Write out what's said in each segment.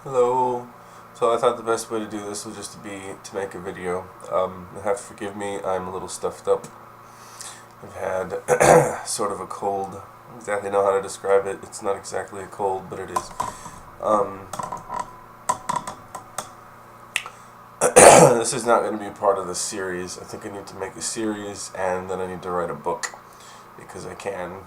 Hello. So I thought the best way to do this was just to make a video. You have to forgive me, I'm a little stuffed up. I've had sort of a cold. I don't exactly know how to describe it. It's not exactly a cold, but it is. Um, this is not going to be part of the series. I think I need to make a series, and then I need to write a book because I can.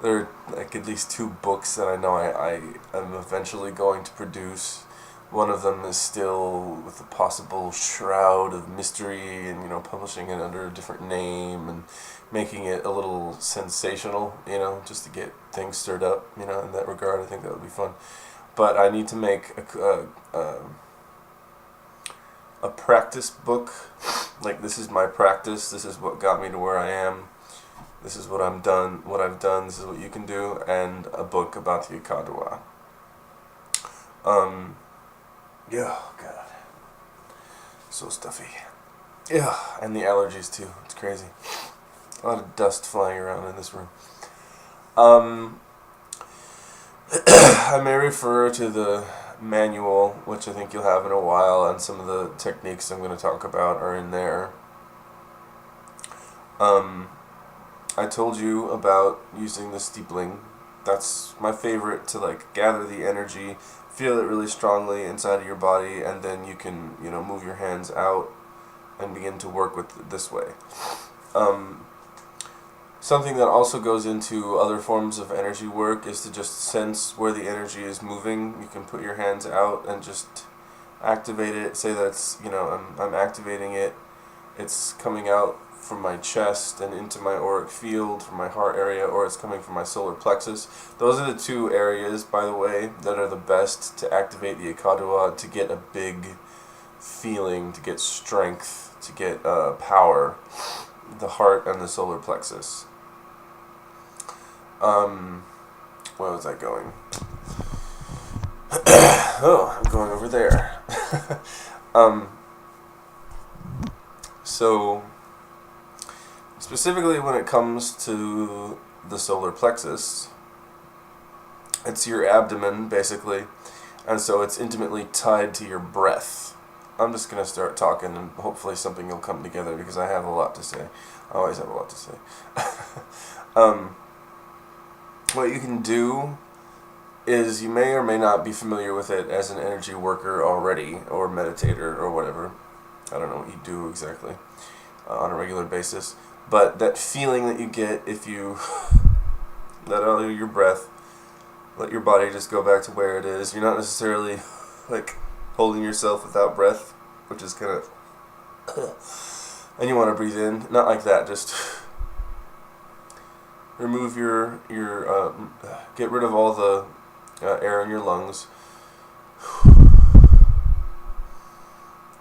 There are like at least two books that I know I am eventually going to produce. One of them is still with a possible shroud of mystery and, publishing it under a different name and making it a little sensational, just to get things stirred up, in that regard. I think that would be fun. But I need to make a practice book. Like, this is my practice. This is what got me to where I am. This is what I've done. This is what you can do, and a book about the Ikaduwa. Yeah, God, so stuffy. Yeah, and the allergies too. It's crazy. A lot of dust flying around in this room. I may refer to the manual, which I think you'll have in a while, and some of the techniques I'm going to talk about are in there. I told you about using the steepling. That's my favorite to gather the energy, feel it really strongly inside of your body, and then you can move your hands out and begin to work with it this way. Something that also goes into other forms of energy work is to just sense where the energy is moving. You can put your hands out and just activate it. Say that's I'm activating it. It's coming out from my chest and into my auric field, from my heart area, or it's coming from my solar plexus. Those are the two areas, by the way, that are the best to activate the Ikaduwa, to get a big feeling, to get strength, to get power. The heart and the solar plexus. Where was I going? Oh, I'm going over there. So specifically when it comes to the solar plexus, it's your abdomen, basically, and so it's intimately tied to your breath. I'm just going to start talking, and hopefully something will come together, because I have a lot to say. I always have a lot to say. What you can do is, you may or may not be familiar with it as an energy worker already, or meditator, or whatever. I don't know what you do exactly on a regular basis. But that feeling that you get if you let out your breath, let your body just go back to where it is. You're not necessarily holding yourself without breath, which is kind of, and you want to breathe in, not like that. Just remove your get rid of all the air in your lungs.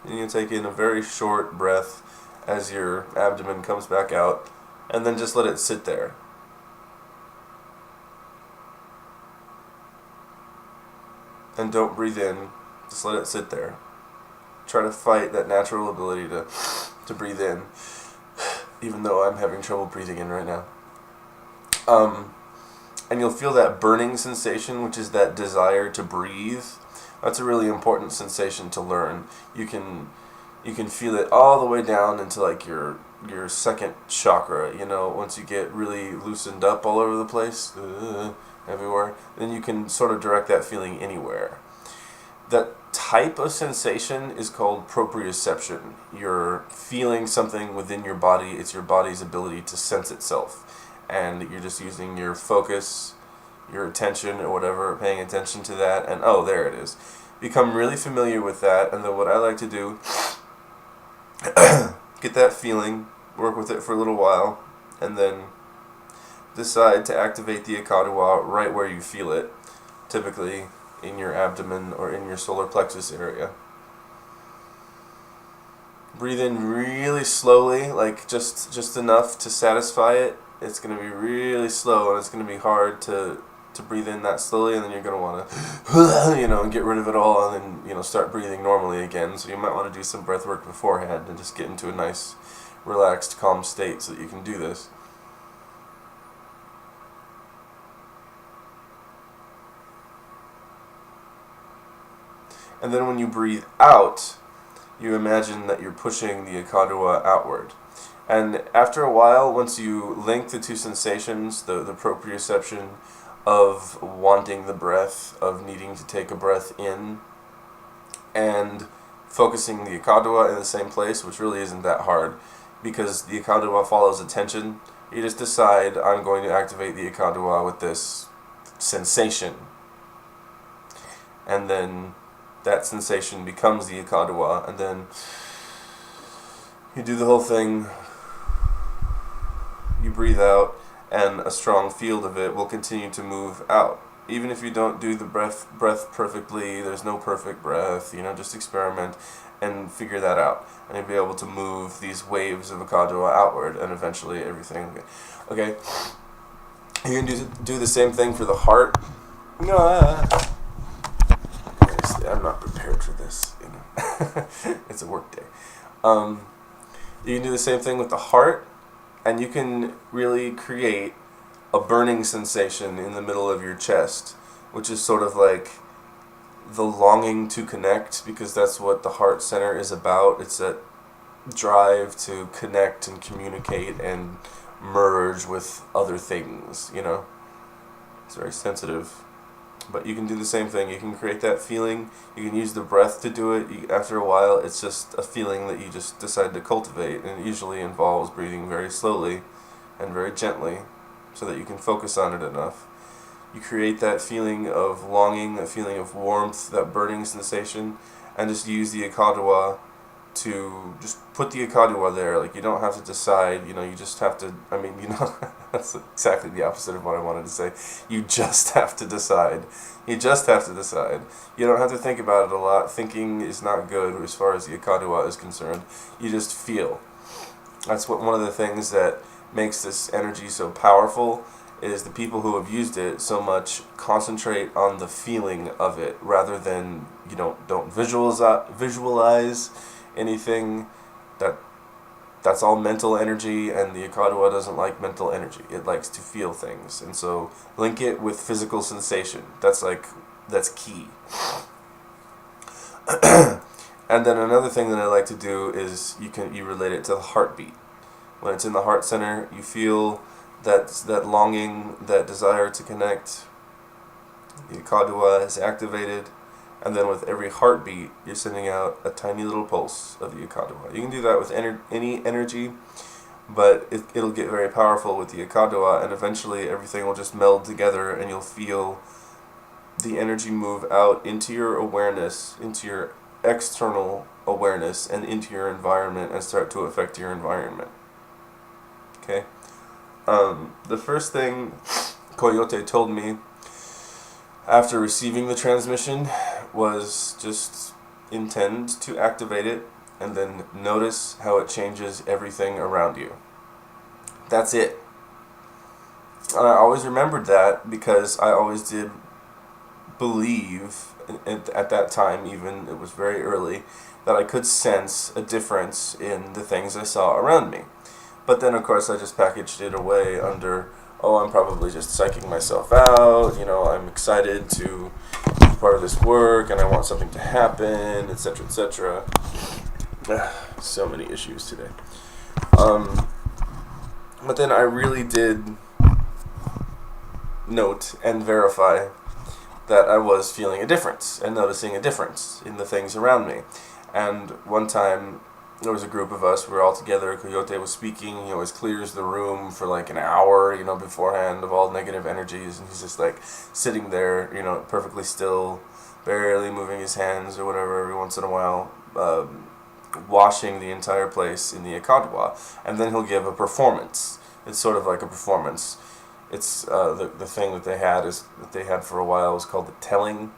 And you take in a very short breath as your abdomen comes back out, and then just let it sit there. And don't breathe in, just let it sit there. Try to fight that natural ability to breathe in, even though I'm having trouble breathing in right now. And you'll feel that burning sensation, which is that desire to breathe. That's a really important sensation to learn. You can feel it all the way down into your second chakra. Once you get really loosened up all over the place, everywhere, then you can sort of direct that feeling anywhere. That type of sensation is called proprioception. You're feeling something within your body. It's your body's ability to sense itself, and you're just using your focus, your attention, or whatever, paying attention to that, and oh, there it is. Become really familiar with that, and then what I like to do, get that feeling, work with it for a little while, and then decide to activate the Ikaduwa right where you feel it, typically in your abdomen or in your solar plexus area. Breathe in really slowly, just enough to satisfy it. It's going to be really slow, and it's going to be hard to breathe in that slowly, and then you're going to want to, get rid of it all, and then, start breathing normally again. So you might want to do some breath work beforehand and just get into a nice, relaxed, calm state so that you can do this. And then when you breathe out, you imagine that you're pushing the Ikaduwa outward. And after a while, once you link the two sensations, the proprioception of wanting the breath, of needing to take a breath in, and focusing the Ikaduwa in the same place, which really isn't that hard, because the Ikaduwa follows attention. You just decide, I'm going to activate the Ikaduwa with this sensation. And then that sensation becomes the Ikaduwa, and then you do the whole thing. You breathe out, and a strong field of it will continue to move out. Even if you don't do the breath perfectly, there's no perfect breath, just experiment and figure that out. And you'll be able to move these waves of Ikaduwa outward, and eventually everything will get... Okay? You can do the same thing for the heart. I'm not prepared for this, It's a work day. You can do the same thing with the heart, and you can really create a burning sensation in the middle of your chest, which is sort of like the longing to connect, because that's what the heart center is about. It's that drive to connect and communicate and merge with other things, It's very sensitive. But you can do the same thing. You can create that feeling. You can use the breath to do it. After a while, it's just a feeling that you just decide to cultivate, and it usually involves breathing very slowly and very gently so that you can focus on it enough. You create that feeling of longing, that feeling of warmth, that burning sensation, and just use the Ikaduwa to just put the Ikaduwa there. Like, you don't have to decide, you just have to, that's exactly the opposite of what I wanted to say. You just have to decide. You just have to decide. You don't have to think about it a lot. Thinking is not good as far as the Ikaduwa is concerned. You just feel. That's one of the things that makes this energy so powerful, is the people who have used it so much concentrate on the feeling of it rather than, don't visualize anything. That's all mental energy, and the Ikaduwa doesn't like mental energy. It likes to feel things, and so link it with physical sensation. That's key. And then another thing that I like to do is you relate it to the heartbeat. When it's in the heart center, you feel that longing, that desire to connect. The Ikaduwa is activated. And then with every heartbeat, you're sending out a tiny little pulse of the Ikaduwa. You can do that with any energy, but it'll get very powerful with the Ikaduwa, and eventually everything will just meld together, and you'll feel the energy move out into your awareness, into your external awareness, and into your environment, and start to affect your environment. Okay? The first thing Coyote told me after receiving the transmission was just intend to activate it, and then notice how it changes everything around you. That's it. And I always remembered that, because I always did believe, at that time even, it was very early, that I could sense a difference in the things I saw around me. But then, of course, I just packaged it away under, I'm probably just psyching myself out, I'm excited to be part of this work, and I want something to happen, etc., etc. So many issues today. But then I really did note and verify that I was feeling a difference and noticing a difference in the things around me. And one time, there was a group of us, we were all together, Coyote was speaking, he always clears the room for like an hour, beforehand of all negative energies, and he's just like sitting there, perfectly still, barely moving his hands or whatever every once in a while, washing the entire place in the Ikaduwa, and then he'll give a performance. It's sort of like a performance. It's the thing that they had for a while was called the telling,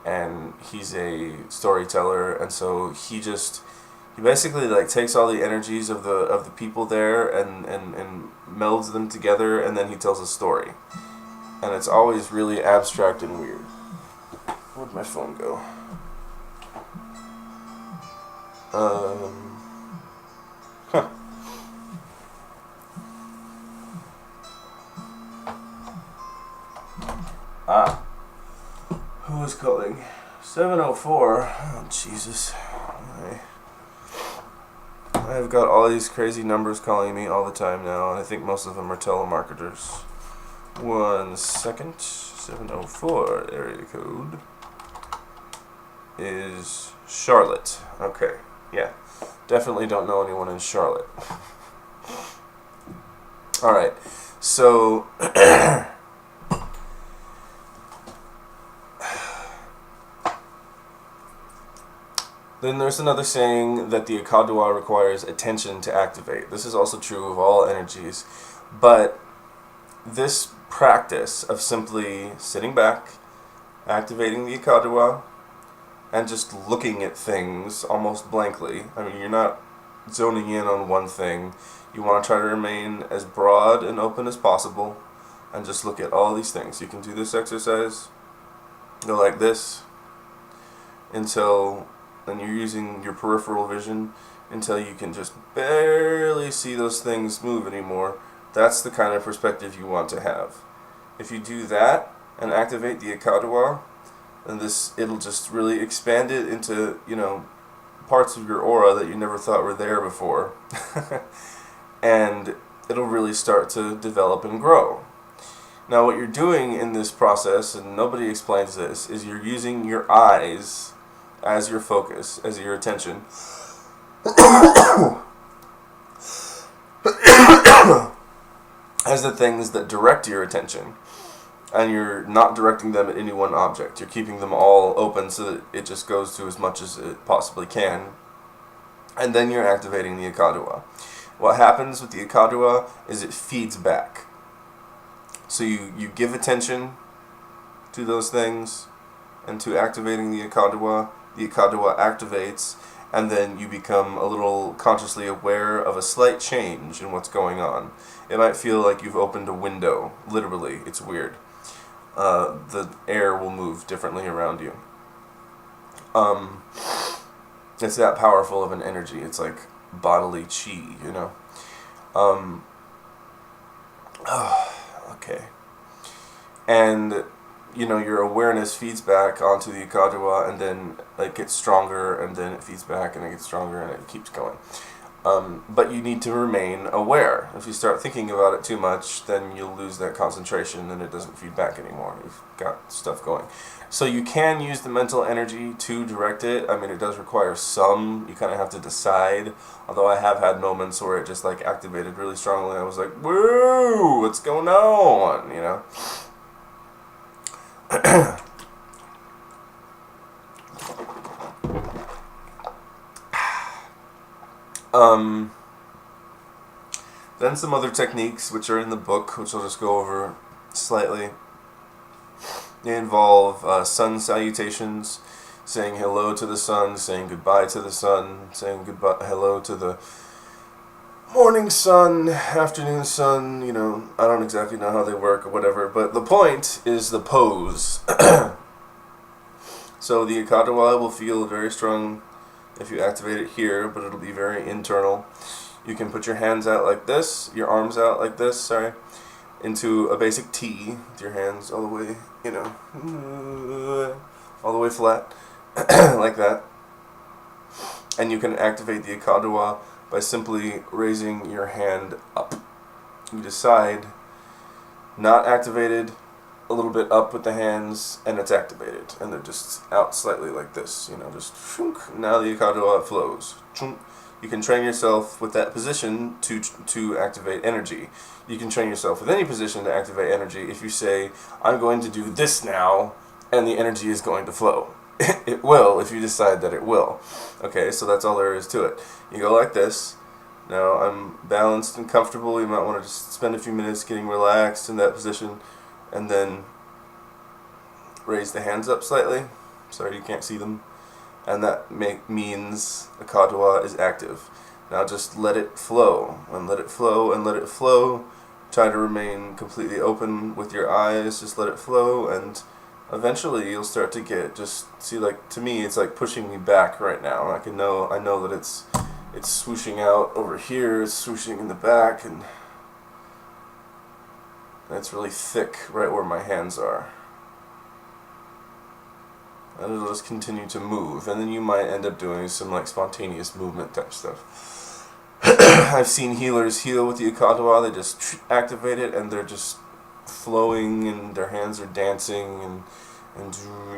and he's a storyteller, and so he basically like takes all the energies of the people there and melds them together, and then he tells a story. And it's always really abstract and weird. Where'd my phone go? Who was calling? 7:04. Oh, Jesus. I've got all these crazy numbers calling me all the time now, and I think most of them are telemarketers. 1 second. 7:04 area code is Charlotte. Okay, yeah. Definitely don't know anyone in Charlotte. Alright, so then there's another saying that the Akadua requires attention to activate. This is also true of all energies, but this practice of simply sitting back, activating the Akadua, and just looking at things almost blankly. I mean, you're not zoning in on one thing. You want to try to remain as broad and open as possible and just look at all these things. You can do this exercise, go like this until, and you're using your peripheral vision until you can just barely see those things move anymore. That's the kind of perspective you want to have. If you do that and activate the Akadua, then it'll just really expand it into, parts of your aura that you never thought were there before. And it'll really start to develop and grow. Now what you're doing in this process, and nobody explains this, is you're using your eyes as your focus, as your attention. As the things that direct your attention. And you're not directing them at any one object. You're keeping them all open so that it just goes to as much as it possibly can. And then you're activating the Akadua. What happens with the Akadua is it feeds back. So you give attention to those things and to activating the Akadua activates, and then you become a little consciously aware of a slight change in what's going on. It might feel like you've opened a window, literally. It's weird. The air will move differently around you. It's that powerful of an energy. It's like bodily chi, Okay. And, your awareness feeds back onto the Akadua, and then it gets stronger, and then it feeds back, and it gets stronger, and it keeps going. But you need to remain aware. If you start thinking about it too much, then you'll lose that concentration and it doesn't feed back anymore. You've got stuff going. So you can use the mental energy to direct it. I mean, it does require some. You kind of have to decide. Although I have had moments where it just activated really strongly. I was like, whoa, what's going on? Then some other techniques which are in the book, which I'll just go over slightly. They involve sun salutations, saying hello to the sun, saying goodbye to the sun, saying hello to the morning sun, afternoon sun. I don't exactly know how they work or whatever, but the point is the pose. So the Akadua will feel very strong if you activate it here, but it'll be very internal. You can put your hands out like this, your arms out like this, into a basic T, with your hands all the way, all the way flat, like that. And you can activate the Akadua by simply raising your hand up. You decide, not activated, a little bit up with the hands, and it's activated. And they're just out slightly like this, just shunk. Now the Akadua flows. Shunk. You can train yourself with that position to activate energy. You can train yourself with any position to activate energy if you say, I'm going to do this now, and the energy is going to flow. It will if you decide that it will. Okay, so that's all there is to it. You go like this. Now I'm balanced and comfortable. You might want to just spend a few minutes getting relaxed in that position, and then raise the hands up slightly. Sorry you can't see them. And that means Akadua is active. Now just let it flow, and let it flow, and let it flow. Try to remain completely open with your eyes, just let it flow, and eventually you'll start to get, to me it's like pushing me back right now. I know that it's swooshing out over here, it's swooshing in the back, and it's really thick right where my hands are. and it'll just continue to move, and then you might end up doing some like spontaneous movement type stuff. I've seen healers heal with the Ikadawa. They just activate it, and they're just flowing, and their hands are dancing, and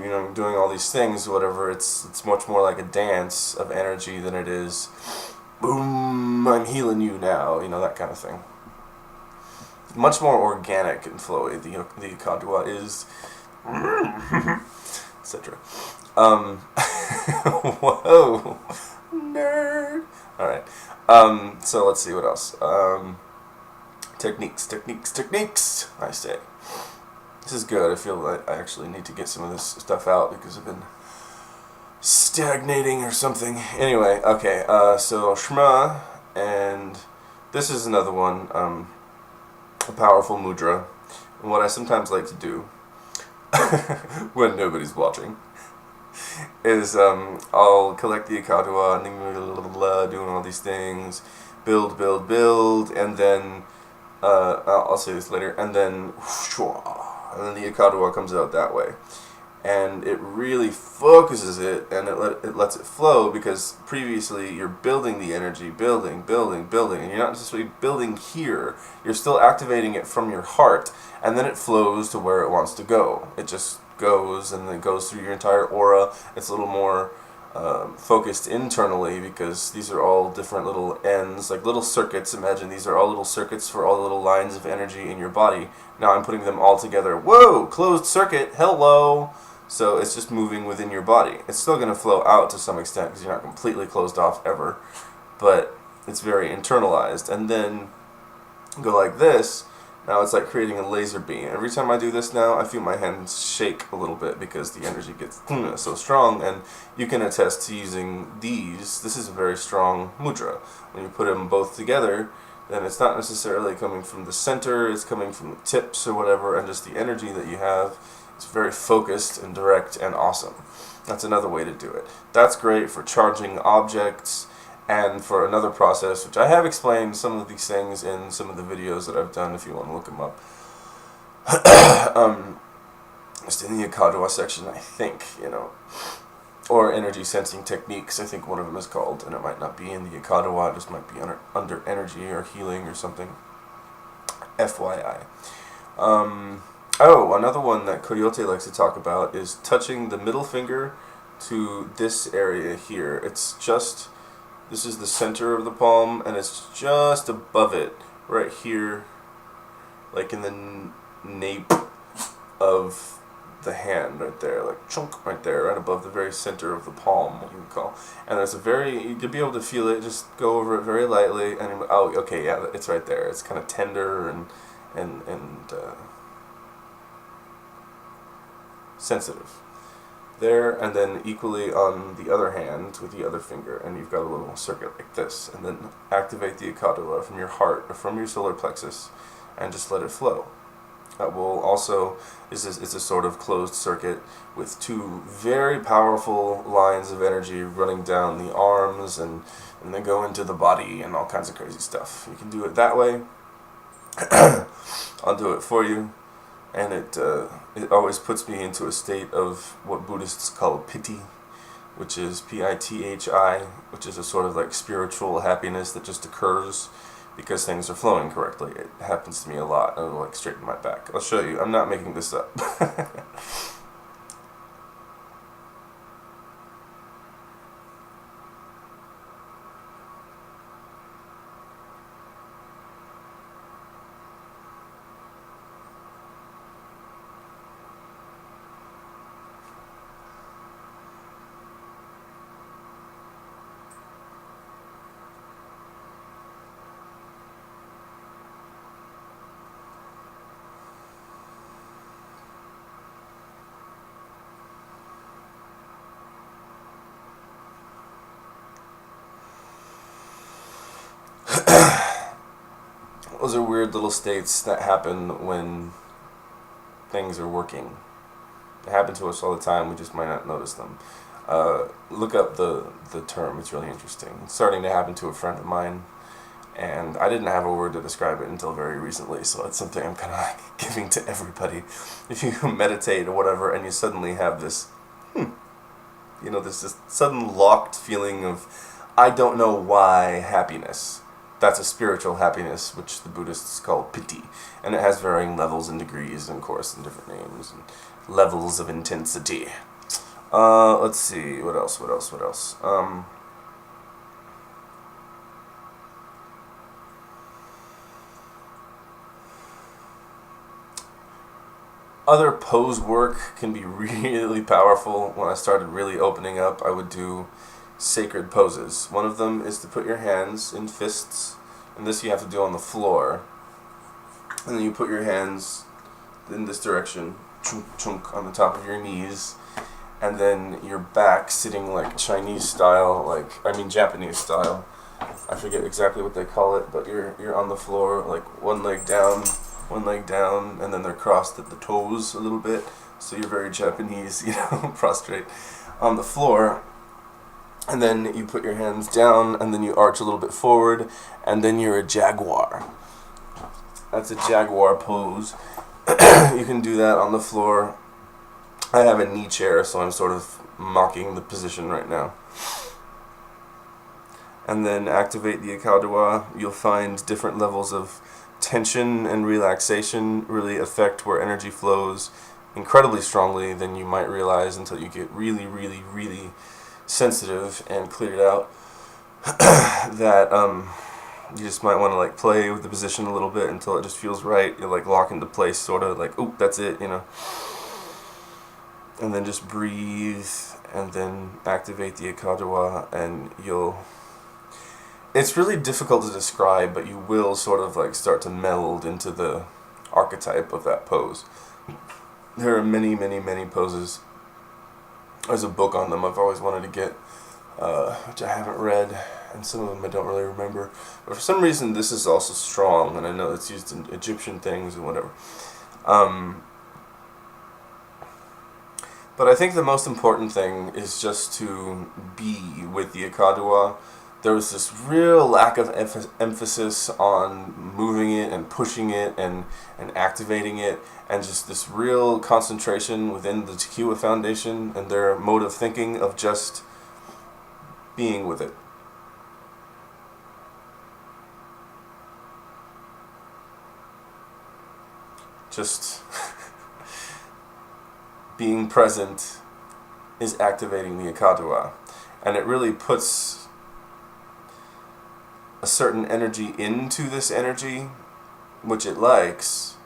you know, doing all these things. Whatever. It's much more like a dance of energy than it is, boom, I'm healing you now. You know, that kind of thing. Much more organic and flowy. The Ikadawa is, etc. Whoa, nerd. All right. So let's see what else. Techniques. I say. This is good. I feel like I actually need to get some of this stuff out because I've been stagnating or something. Anyway, okay. So Shma, and this is another one. A powerful mudra. And what I sometimes like to do when nobody's watching is I'll collect the Ikadawa and doing all these things, build, and then I'll say this later, and then the Ikadawa comes out that way, and it really focuses it, and it lets it flow, because previously you're building the energy, building, and you're not necessarily building here, you're still activating it from your heart, and then it flows to where it wants to go. It just goes, and then it goes through your entire aura. It's a little more focused internally, because these are all different little ends, like little circuits. Imagine these are all little circuits for all the little lines of energy in your body. Now I'm putting them all together. Whoa, closed circuit, hello! So it's just moving within your body. It's still going to flow out to some extent, because you're not completely closed off ever, but it's very internalized. And then go like this. Now it's like creating a laser beam. Every time I do this now, I feel my hands shake a little bit, because the energy gets so strong. And you can attest to using these. This is a very strong mudra. When you put them both together, then it's not necessarily coming from the center, it's coming from the tips or whatever, and just the energy that you have. It's very focused and direct and awesome. That's another way to do it. That's great for charging objects, and for another process, which I have explained some of these things in some of the videos that I've done, if you want to look them up. Just in the Ikadawa section, I think, you know, or energy sensing techniques, I think one of them is called, and it might not be in the Ikadawa, it just might be under energy or healing or something. FYI. Oh, another one that Coyote likes to talk about is touching the middle finger to this area here. It's just, this is the center of the palm, and it's just above it, right here, like in the nape of the hand, right there, like chunk right there, right above the very center of the palm, what you would call. And there's a very, you'll be able to feel it, just go over it very lightly, and oh, okay, yeah, it's right there. It's kind of tender and sensitive there, and then equally on the other hand with the other finger, and you've got a little circuit like this, and then activate the Ikadawa from your heart or from your solar plexus and just let it flow. That will also, it's a sort of closed circuit with two very powerful lines of energy running down the arms and then go into the body and all kinds of crazy stuff. You can do it that way. I'll do it for you. And it always puts me into a state of what Buddhists call piti, which is P-I-T-H-I, which is a sort of like spiritual happiness that just occurs because things are flowing correctly. It happens to me a lot, and it'll like straighten my back. I'll show you. I'm not making this up. Those are weird little states that happen when things are working. They happen to us all the time, we just might not notice them. Look up the term, it's really interesting. It's starting to happen to a friend of mine, and I didn't have a word to describe it until very recently, so it's something I'm kind of giving to everybody. If you meditate or whatever and you suddenly have this, there's this sudden locked feeling of, I don't know why, happiness. That's a spiritual happiness, which the Buddhists call piti. And it has varying levels and degrees, and of course, and different names, and levels of intensity. Let's see, what else? Other pose work can be really powerful. When I started really opening up, I would do sacred poses. One of them is to put your hands in fists, and this you have to do on the floor. And then you put your hands in this direction, chunk chunk, on the top of your knees, and then your back sitting like Japanese style. I forget exactly what they call it, but you're on the floor, like one leg down, and then they're crossed at the toes a little bit. So you're very Japanese, prostrate on the floor. And then you put your hands down, and then you arch a little bit forward, and then you're a jaguar. That's a jaguar pose. You can do that on the floor. I have a knee chair, so I'm sort of mocking the position right now. And then activate the Ikadowa. You'll find different levels of tension and relaxation really affect where energy flows incredibly strongly than you might realize until you get really, really, really sensitive and cleared out. That you just might want to like play with the position a little bit until it just feels right. You like lock into place, sort of like, oh, that's it, And then just breathe, and then activate the Ikadowa, and it's really difficult to describe, but you will sort of like start to meld into the archetype of that pose. There are many, many, many poses. There's a book on them I've always wanted to get, which I haven't read, and some of them I don't really remember. But for some reason, this is also strong, and I know it's used in Egyptian things and whatever. But I think the most important thing is just to be with the Ikadowa. There was this real lack of emphasis on moving it and pushing it and activating it, and just this real concentration within the Tekiwa Foundation and their mode of thinking of just being with it. Just being present is activating the Ikadowa, and it really puts a certain energy into this energy, which it likes,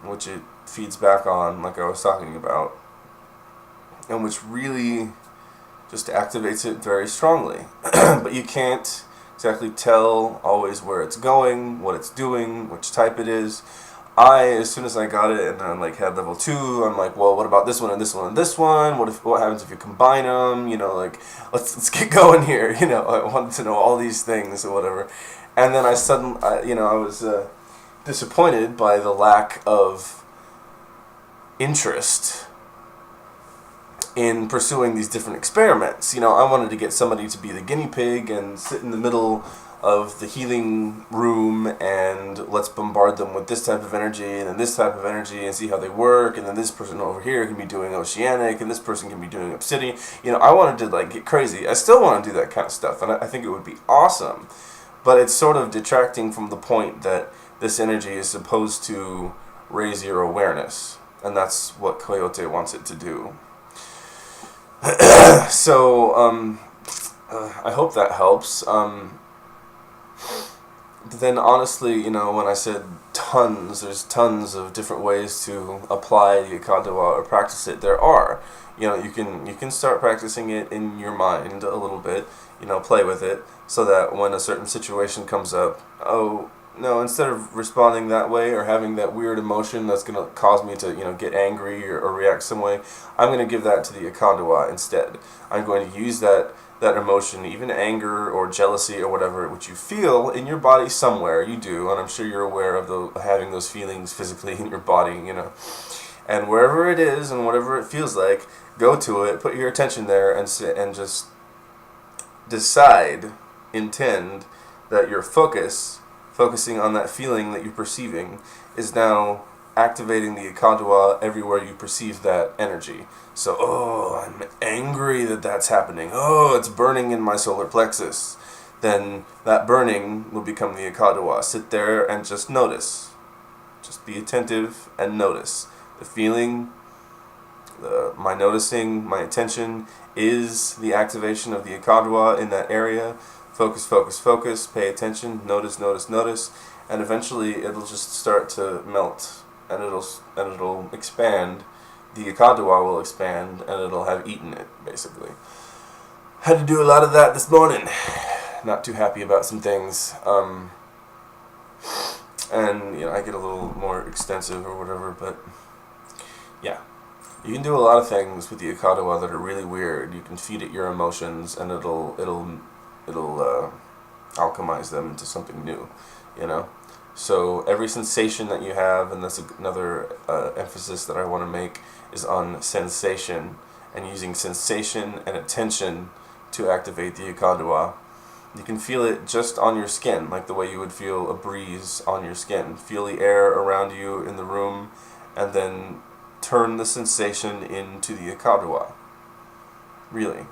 which it feeds back on, like I was talking about, and which really just activates it very strongly. But you can't exactly tell always where it's going, what it's doing, which type it is. As soon as I got it and I like had level 2, I'm like, well, what about this one and this one and this one? What happens if you combine them? Let's get going here. I wanted to know all these things or whatever. And then I was disappointed by the lack of interest in pursuing these different experiments. I wanted to get somebody to be the guinea pig and sit in the middle of the healing room, and let's bombard them with this type of energy and then this type of energy and see how they work, and then this person over here can be doing oceanic and this person can be doing obsidian. I wanted to get crazy. I still want to do that kind of stuff, and I think it would be awesome, but it's sort of detracting from the point that this energy is supposed to raise your awareness, and that's what Coyote wants it to do. So I hope that helps. Then honestly, when I said there's tons of different ways to apply the Ikadowa or practice it. There are. You can start practicing it in your mind a little bit, play with it, so that when a certain situation comes up, oh, no, instead of responding that way or having that weird emotion that's going to cause me to, get angry or react some way, I'm going to give that to the Ikadowa instead. I'm going to use that emotion, even anger or jealousy or whatever, which you feel in your body somewhere, you do, and I'm sure you're aware of having those feelings physically in your body, And wherever it is and whatever it feels like, go to it, put your attention there, and sit and just intend that your focusing on that feeling that you're perceiving is now activating the Ikadawa everywhere you perceive that energy. So, oh, I'm angry that that's happening. Oh, it's burning in my solar plexus. Then that burning will become the Ikadawa. Sit there and just notice. Just be attentive and notice. The feeling, my noticing, my attention is the activation of the Ikadawa in that area. Focus, focus, focus. Pay attention. Notice, notice, notice. And eventually it'll just start to melt. And it'll expand. The Ikadawa will expand, and it'll have eaten it, basically. Had to do a lot of that this morning. Not too happy about some things. And, I get a little more extensive or whatever, but yeah. You can do a lot of things with the Ikadawa that are really weird. You can feed it your emotions, and it'll alchemize them into something new, So every sensation that you have, and that's another emphasis that I want to make, is on sensation, and using sensation and attention to activate the Ikadawa. You can feel it just on your skin, like the way you would feel a breeze on your skin. Feel the air around you in the room, and then turn the sensation into the Ikadawa. Really.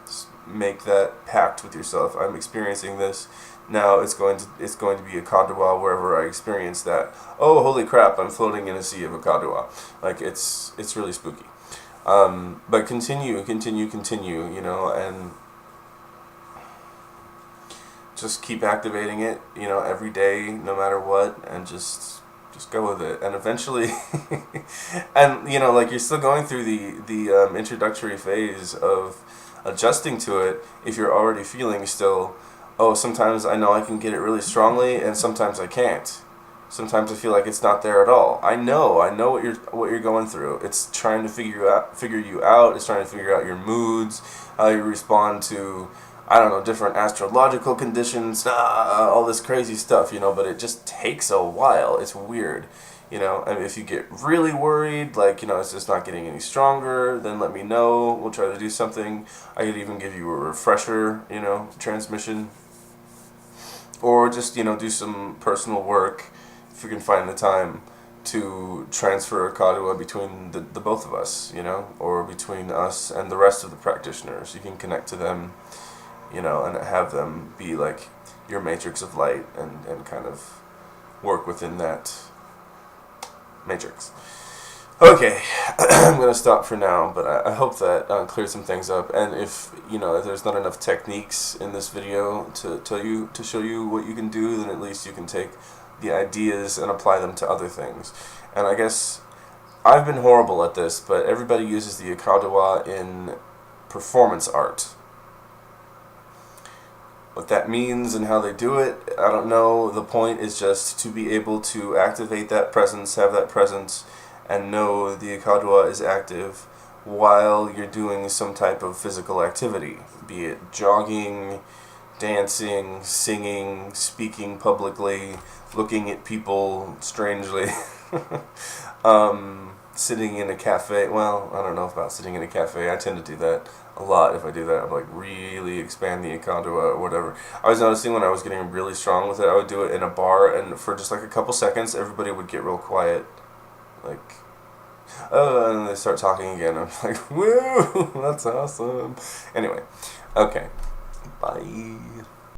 Just make that pact with yourself. I'm experiencing this. Now it's going to be Ikadawa wherever I experience that. Oh, holy crap, I'm floating in a sea of Ikadawa. Like, it's really spooky. But continue, and just keep activating it, every day, no matter what, and just go with it. And eventually, and, like, you're still going through the introductory phase of adjusting to it if you're already feeling still, oh, sometimes I know I can get it really strongly, and sometimes I can't. Sometimes I feel like it's not there at all. I know what you're going through. It's trying to figure you out. It's trying to figure out your moods, how you respond to, different astrological conditions, all this crazy stuff, but it just takes a while. It's weird, and if you get really worried, like, it's just not getting any stronger, then let me know. We'll try to do something. I could even give you a refresher, transmission, or just, do some personal work if you can find the time to transfer Ikadawa between the both of us, or between us and the rest of the practitioners. You can connect to them, and have them be like your matrix of light, and kind of work within that matrix. Okay, I'm going to stop for now, but I hope that cleared some things up. And if there's not enough techniques in this video to show you what you can do, then at least you can take the ideas and apply them to other things. And I guess I've been horrible at this, but everybody uses the Ikadawa in performance art. What that means and how they do it, I don't know. The point is just to be able to activate that presence, have that presence, and know the Ikadawa is active while you're doing some type of physical activity, be it jogging, dancing, singing, speaking publicly, looking at people strangely, sitting in a cafe. Well, I don't know about sitting in a cafe. I tend to do that a lot. If I do that, I'm like really expand the Ikadawa or whatever. I was noticing when I was getting really strong with it, I would do it in a bar, and for just like a couple seconds, everybody would get real quiet. Like, oh, and they start talking again. I'm like, woo, that's awesome. Anyway, okay, bye.